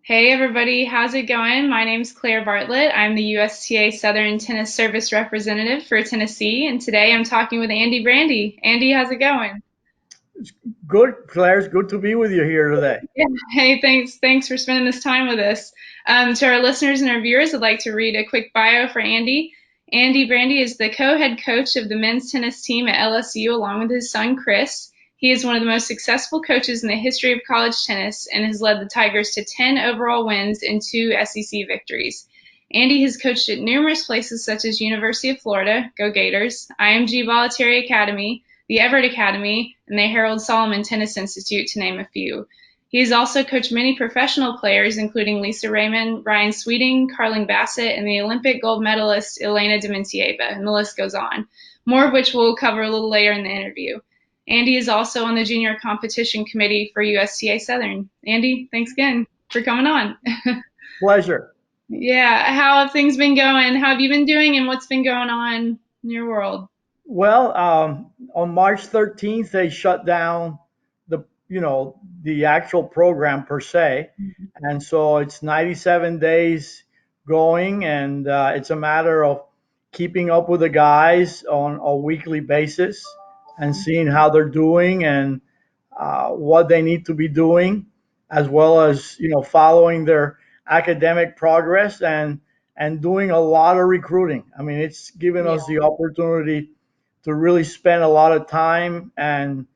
Hey everybody, how's it going? My name's Claire Bartlett. I'm the USTA Southern Tennis Service Representative for Tennessee, and today I'm talking with Andy Brandi. Andy, how's it going? Good, Claire. It's good to be with you here today. Yeah. Hey, thanks for spending this time with us. To our listeners and our viewers, I'd like to read a quick bio for Andy. Andy Brandi is the co-head coach of the men's tennis team at LSU along with his son Chris. He is one of the most successful coaches in the history of college tennis and has led the Tigers to 10 overall wins and 2 SEC victories. Andy has coached at numerous places such as University of Florida, go Gators, IMG Voluntary Academy, the Everett Academy, and the Harold Solomon Tennis Institute, to name a few. He has also coached many professional players, including Lisa Raymond, Ryan Sweeting, Carling Bassett, and the Olympic gold medalist Elena Dementieva, and the list goes on, more of which we'll cover a little later in the interview. Andy is also on the junior competition committee for USTA Southern. Andy, thanks again for coming on. Pleasure. Yeah, how have things been going? How have you been doing, and what's been going on in your world? Well, on March 13th, they shut down the actual program per se, and so it's 97 days going, and it's a matter of keeping up with the guys on a weekly basis and seeing how they're doing and what they need to be doing, as well as following their academic progress and doing a lot of recruiting. I mean, it's given Yeah. us the opportunity to really spend a lot of time and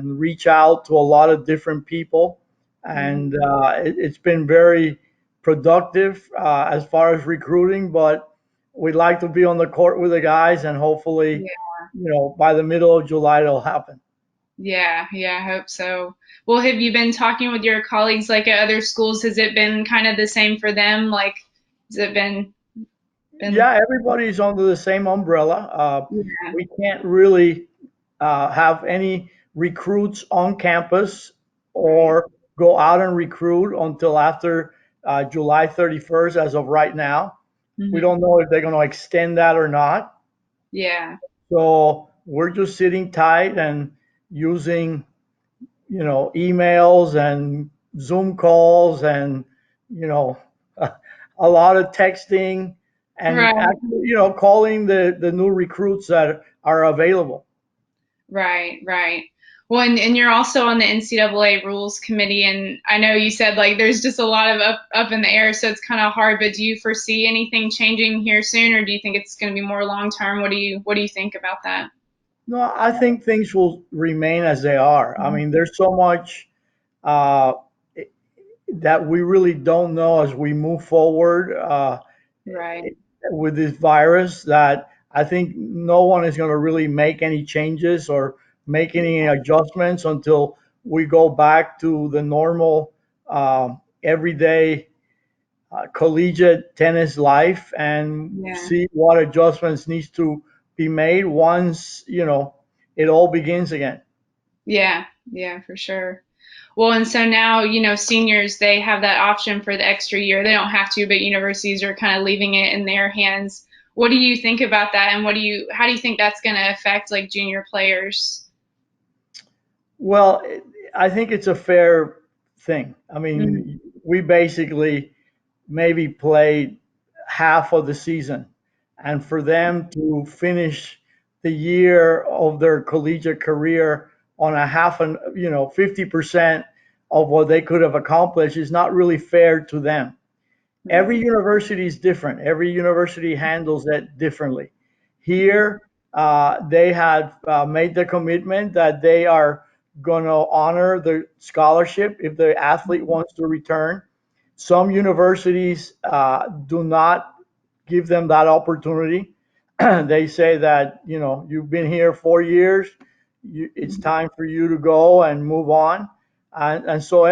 reach out to a lot of different people, and it's been very productive as far as recruiting. But we'd like to be on the court with the guys, and hopefully, Yeah. by the middle of July, it'll happen. Yeah, I hope so. Well, have you been talking with your colleagues like at other schools? Has it been kind of the same for them? Like, has it been Yeah, everybody's under the same umbrella. yeah. We can't really have any recruits on campus Right. or go out and recruit until after July 31st, as of right now. We Hmm. don't know if they're going to extend that or not. Yeah. So we're just sitting tight and using, emails and Zoom calls and, you know, a lot of texting and Right. actually, calling the new recruits that are available. Right. Well, and you're also on the NCAA rules committee, and I know you said like there's just a lot of up in the air, so it's kind of hard. But do you foresee anything changing here soon, or do you think it's going to be more long term? What do you think about that? No, I think things will remain as they are. I mean, there's so much uh, that we really don't know as we move forward Right. with this virus that I think no one is going to really make any changes or make any adjustments until we go back to the normal everyday collegiate tennis life and Yeah. see what adjustments needs to be made once it all begins again. Yeah, for sure. Well, and so now, seniors, they have that option for the extra year. They don't have to, but universities are kind of leaving it in their hands. What do you think about that? And how do you think that's going to affect like junior players? Well, I think it's a fair thing. I Mhm. mean, we basically maybe played half of the season, and for them to finish the year of their collegiate career on a half and 50% of what they could have accomplished is not really fair to them. Every Right. university is different. Every university handles that differently. Here, they had made the commitment that they are going to honor the scholarship if the athlete wants to return. Some universities do not give them that opportunity. They say that you've been here 4 years, it's Mhm. time for you to go and move on, and so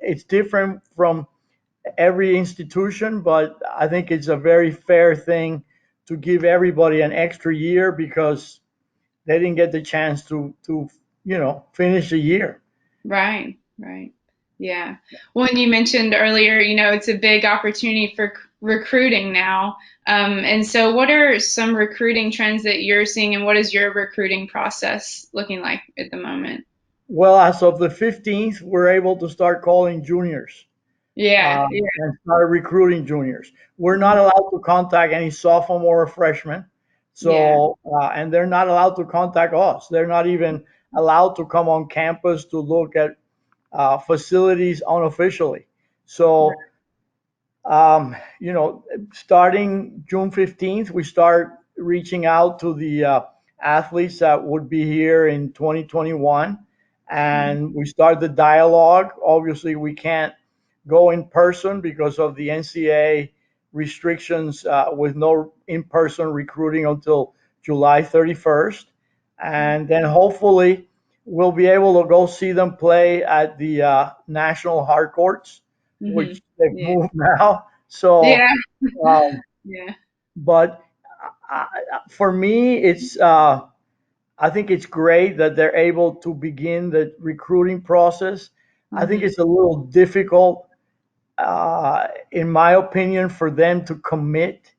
it's different from every institution, but I think it's a very fair thing to give everybody an extra year because they didn't get the chance to finish the year. Right. Yeah. Well, and you mentioned earlier, it's a big opportunity for recruiting now. And so what are some recruiting trends that you're seeing, and what is your recruiting process looking like at the moment? Well, as of the 15th, we're able to start calling juniors. Yeah. Yeah. and started recruiting juniors. We're not Mhm. allowed to contact any sophomore or freshman. Yeah. So, and they're not allowed to contact us. They're not even allowed to come on campus to look at facilities unofficially. Right. So, you know, starting June 15th, we start reaching out to the athletes that would be here in 2021. Mhm. And we start the dialogue. Obviously, we can't go in person because of the NCAA restrictions with no in person recruiting until July 31st. And then hopefully, we'll be able to go see them play at the National Hard Courts, Mhm. which they've Yeah. moved now. Yeah. So, um, Yeah. but for me, I think it's great that they're able to begin the recruiting process. I think Mhm. it's a little difficult, in my opinion, for them to commit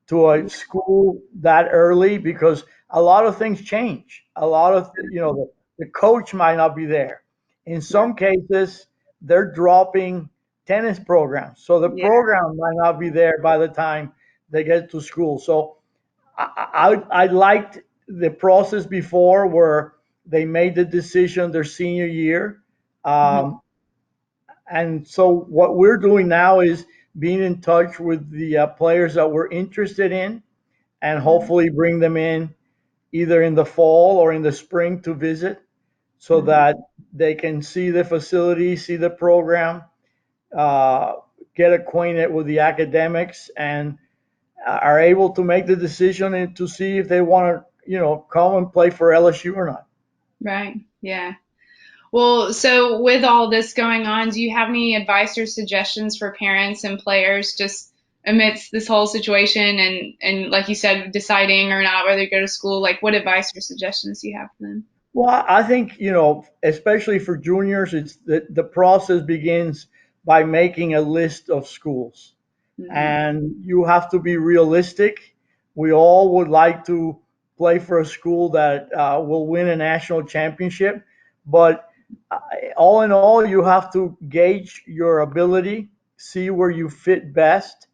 to a Yeah. school that early because a lot of things change. A lot of, you know, the coach might not be there. In Right. some cases, they're dropping tennis programs. So the Yeah. program might not be there by the time they get to school. So I liked the process before where they made the decision their senior year. Mhm. Um, and so what we're doing now is being in touch with the players that we're interested in and Right. hopefully bring them in either in the fall or in the spring to visit so Mhm. that they can see the facility, see the program, uh, get acquainted with the academics, and are able to make the decision and to see if they want to, you know, come and play for LSU or not. Right. Yeah. Well, so with all this going on, do you have any advice or suggestions for parents and players just amidst this whole situation and like you said, deciding or not whether to go to school? Like, what advice or suggestions do you have for them? Well, I think, you know, especially for juniors, it's the process begins by making a list of schools. Hmm. And you have to be realistic. We all would like to play for a school that will win a national championship, but uh, all in all, you have to gauge your ability, see where you fit best,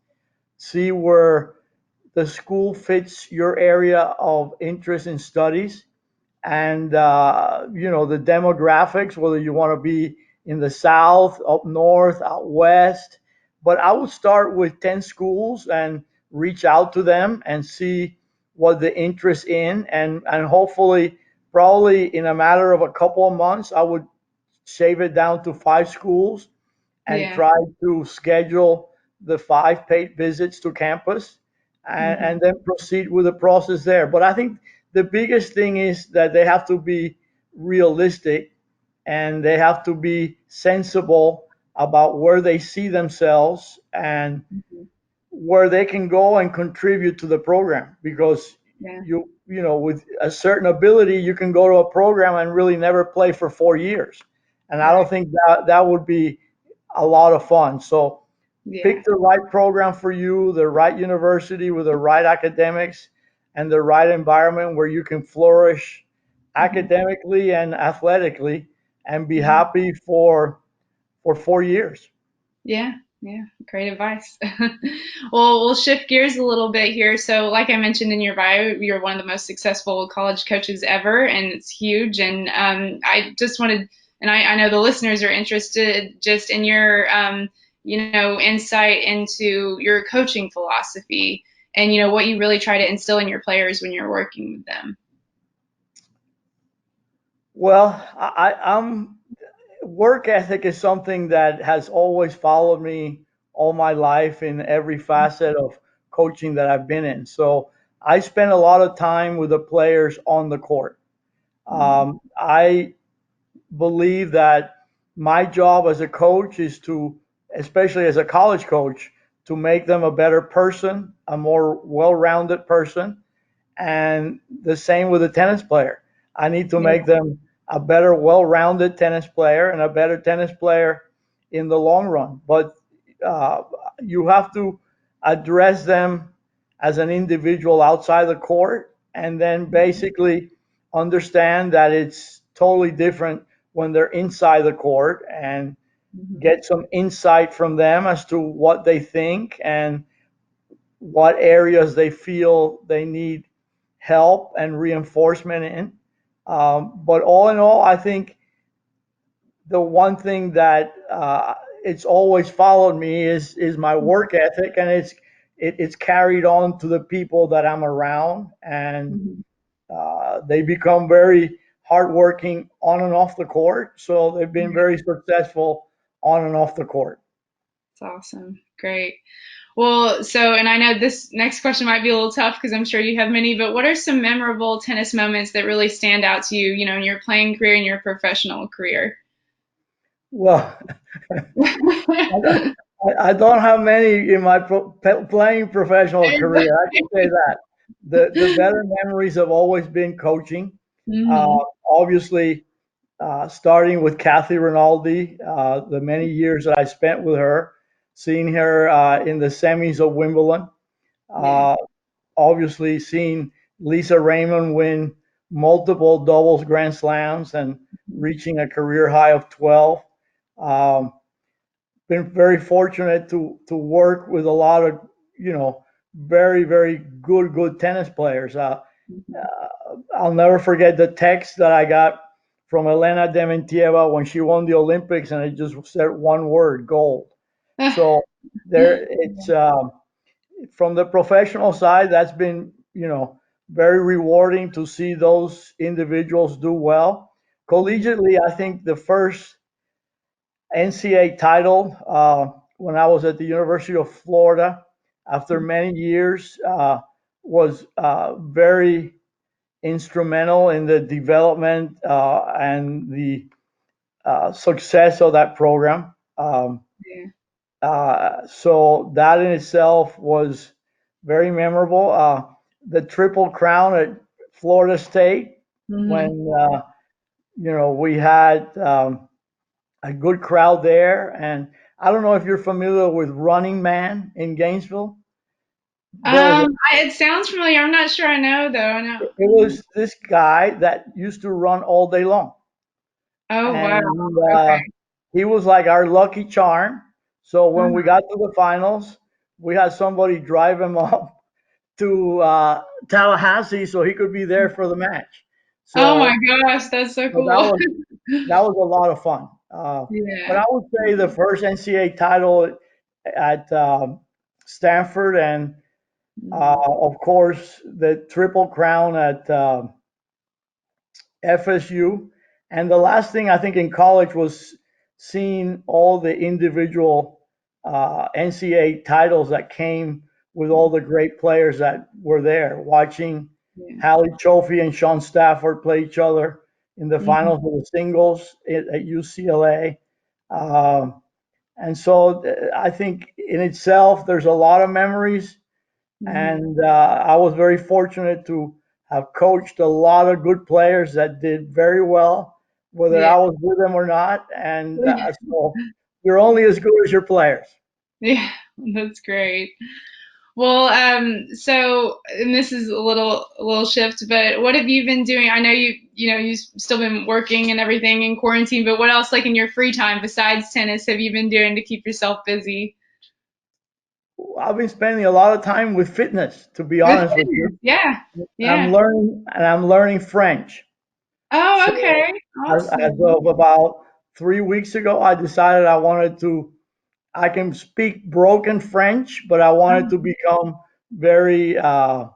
see where the school fits your area of interest in studies, and you know the demographics, whether you want to be in the south, up north, out west. But I would start with 10 schools and reach out to them and see what the interest in, and hopefully probably in a matter of a couple of months I would shave it down to 5 schools and Yeah. try to schedule the 5 paid visits to campus, Hmm. and then proceed with the process there. But I think the biggest thing is that they have to be realistic and they have to be sensible about where they see themselves and Hmm. where they can go and contribute to the program, because Yeah. you know, with a certain ability you can go to a program and really never play for 4 years, and I don't Right. think that that would be a lot of fun. So Yeah. pick the right program for you, the right university with the right academics and the right environment where you can flourish Hmm. academically and athletically and be Hmm. happy for 4 years. Yeah, yeah, great advice. Well, we'll shift gears a little bit here. So, like I mentioned in your bio, you're one of the most successful college coaches ever, and it's huge. And I just wanted, and I know the listeners are interested just in your, insight into your coaching philosophy and, what you really try to instill in your players when you're working with them. Well, I'm work ethic is something that has always followed me all my life in every facet of coaching that I've been in. So I spend a lot of time with the players on the court. Mhm. I believe that my job as a coach is to, especially as a college coach, to make them a better person, a more well rounded person, and the same with a tennis player. I need to Yeah. make them a better, well-rounded tennis player and a better tennis player in the long run. But uh, you have to address them as an individual outside the court, and then basically understand that it's totally different when they're inside the court. And Mhm. get some insight from them as to what they think and what areas they feel they need help and reinforcement in. But all in all, I think the one thing that it's always followed me is my work ethic, and it's carried on to the people that I'm around, and Mhm. they become very hardworking on and off the court. So they've been Yeah, very successful on and off the court. it's awesome. Great. Well, so, and I know this next question might be a little tough because I'm sure you have many, but what are some memorable tennis moments that really stand out to you, in your playing career and your professional career? Well, I don't have many in my playing professional career. I can say that. The better memories have always been coaching. Uh, Hmm. Obviously, starting with Kathy Rinaldi, the many years that I spent with her, seeing her in the semis of Wimbledon, Yeah. uh, obviously seeing Lisa Raymond win multiple doubles Grand Slams and reaching a career high of 12. Um, been very fortunate to work with a lot of very good tennis players. Mhm. I'll never forget the text that I got from Elena Dementieva when she won the Olympics, and it just said one word: gold. So there, it's from the professional side, that's been very rewarding to see those individuals do well. Mhm. Collegiately, I think the first NCAA title when I was at the University of Florida after many years was very instrumental in the development and the success of that program. Yeah. So that in itself was very memorable. The Triple Crown at Florida State Hmm. when we had a good crowd there. And I don't know if you're familiar with Running Man in Gainesville. There was It sounds familiar. I'm not sure I know though. No. it was this guy that used to run all day long, Oh wow. and Okay. he was like our lucky charm. So when we got to the finals, we had somebody drive him up to Tallahassee so he could be there for the match. Oh my So, gosh, that's so so that cool. was that was a lot of fun. But Yeah. I would say the first NCAA title at Stanford, and Mhm. of course the Triple Crown at FSU. And the last thing I think in college was seeing all the individual NCAA titles that came with all the great players that were there. Watching Yeah. Hallie Trophy and Sean Stafford play each other in the Mhm. finals of the singles at UCLA. Um, and so I think in itself, there's a lot of memories. Mhm. And I was very fortunate to have coached a lot of good players that did very well, whether Yeah. I was with them or not. And so you're only as good as your players. Yeah, that's great. Well, so and this is a little shift, but what have you been doing? I know you've still been working and everything in quarantine, but what else like in your free time besides tennis have you been doing to keep yourself busy? I've been spending a lot of time with fitness, to be With honest with fitness. you. Yeah. I'm Yeah. learning, and I'm learning French. Oh, So okay. as Awesome. of about 3 weeks ago, I decided I wanted to. I can speak broken French, but I wanted to become very where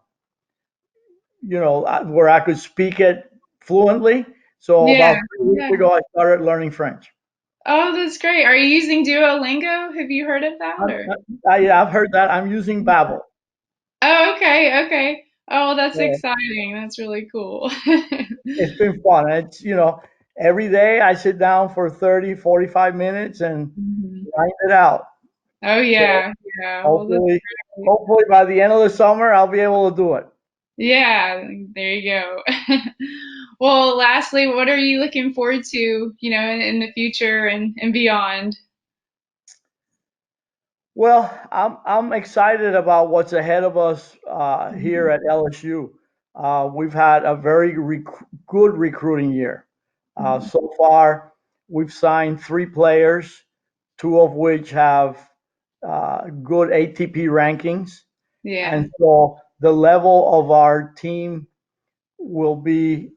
I could speak it fluently. So Yeah. about 3 weeks Yeah. ago, I started learning French. Oh, that's great. Are you using Duolingo? Have you heard of that or? I've heard that. I'm using Babbel. Oh, okay. Okay. Oh, that's So exciting. That's really cool. it's been fun. It's, every day I sit down for 30, 45 minutes and Mhm. write it out. Oh So yeah, yeah. Well, that's hopefully, great. hopefully by the end of the summer, I'll be able to do it. Yeah, there you go. Well, lastly, what are you looking forward to, in the future and beyond? Well, I'm excited about what's ahead of us here Mhm. at LSU. We've had a very good recruiting year. Mhm. So far, we've signed 3 players two of which have good ATP rankings. Yeah. And so the level of our team will be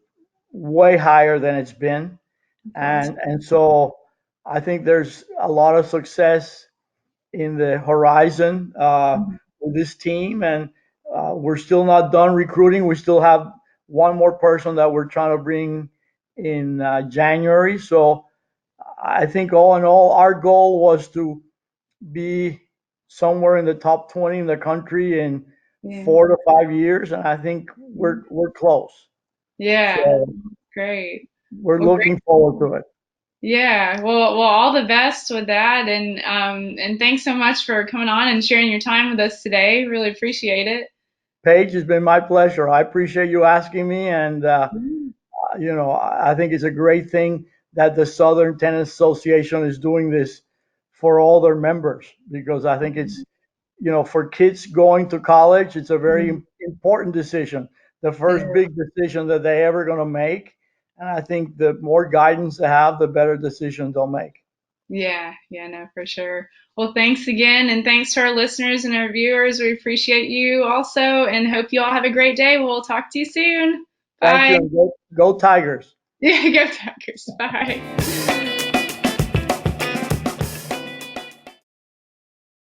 way higher than it's been. That's And awesome. so I think there's a lot of success in the horizon with this team, and we're still not done recruiting. We still have one more person that we're trying to bring in January. So I think all in all, our goal was to be somewhere in the top 20 in the country in Yeah. 4 to 5 years, and I think we're close. Yeah. So Great. we're Well, great. looking forward to it. Yeah. Well, all the best with that, and thanks so much for coming on and sharing your time with us today. Really appreciate it. Paige, it's been my pleasure. I appreciate you asking me, and Mm. I think it's a great thing that the Southern Tennis Association is doing this for all their members, because I think it's, for kids going to college, it's a very important decision, the first Yeah. big decision that they ever going to make. And I think the more guidance they have, the better decision they'll make. Yeah, yeah, no, for sure. Well, thanks again, and thanks to our listeners and our viewers. We appreciate you also, and hope you all have a great day. We'll talk to you soon. Thank you, Bye. and go Tigers. Yeah, go Tigers. Bye.